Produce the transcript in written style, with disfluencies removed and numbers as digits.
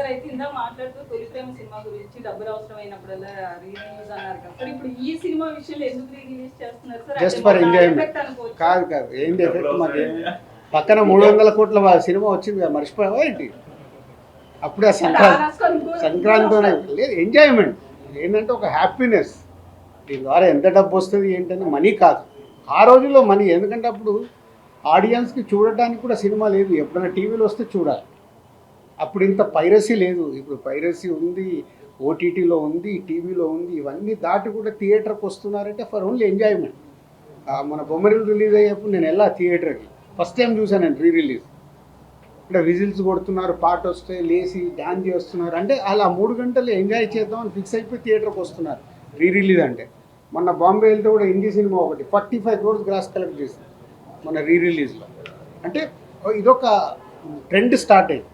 గారు అయితే ఇందా మాట్లాడుతూ తొలి ప్రేమ సినిమా గురించి డబ్బులు అవసరమైనప్పుడల్లా రీరిలీజ్ అన్నారు కదా సార్. ఇప్పుడు ఈ సినిమా విషయంలో ఎందుకు రీరిలీజ్ చేస్తున్నారు సార్? Just for enjoyment. కాదు కాదు, ఏంటి ఎఫెక్ట్ మాకు పక్కన 300 కోట్ల సినిమా వచ్చింది కదా, మర్చిపోయావా ఏంటి? అప్పుడే సంక్రాంతితోనే లేదు, ఎంజాయ్మెంట్ ఏంటంటే ఒక హ్యాపీనెస్. దీని ద్వారా ఎంత డబ్బు వస్తుంది ఏంటంటే మనీ కాదు, ఆ రోజుల్లో మనీ. ఎందుకంటే అప్పుడు ఆడియన్స్కి చూడటానికి కూడా సినిమా లేదు, ఎప్పుడైనా టీవీలో వస్తే చూడాలి. అప్పుడు ఇంత పైరసీ లేదు, ఇప్పుడు పైరసీ ఉంది, ఓటీటీలో ఉంది, టీవీలో ఉంది. ఇవన్నీ దాటి కూడా థియేటర్కి వస్తున్నారంటే ఫర్ ఓన్లీ ఎంజాయ్మెంట్. మన బొమ్మరిల్ రిలీజ్ అయ్యేప్పుడు నేను వెళ్ళా థియేటర్కి, ఫస్ట్ టైం చూసాను నేను రీ రిలీజ్. అంటే విజిల్స్ కొడుతున్నారు, పాట వస్తే లేచి డ్యాన్స్ చేస్తున్నారు, అంటే అలా 3 గంటలు ఎంజాయ్ చేద్దామని ఫిక్స్ అయిపోయి థియేటర్కి వస్తున్నారు రీ రిలీజ్ అంటే. మొన్న బాంబే వెళ్తే కూడా హిందీ సినిమా ఒకటి 45 crores గ్రాస్ కలెక్ట్ చేసింది మన రీ రిలీజ్లో. అంటే ఇదొక ట్రెండ్ స్టార్ట్ అయింది.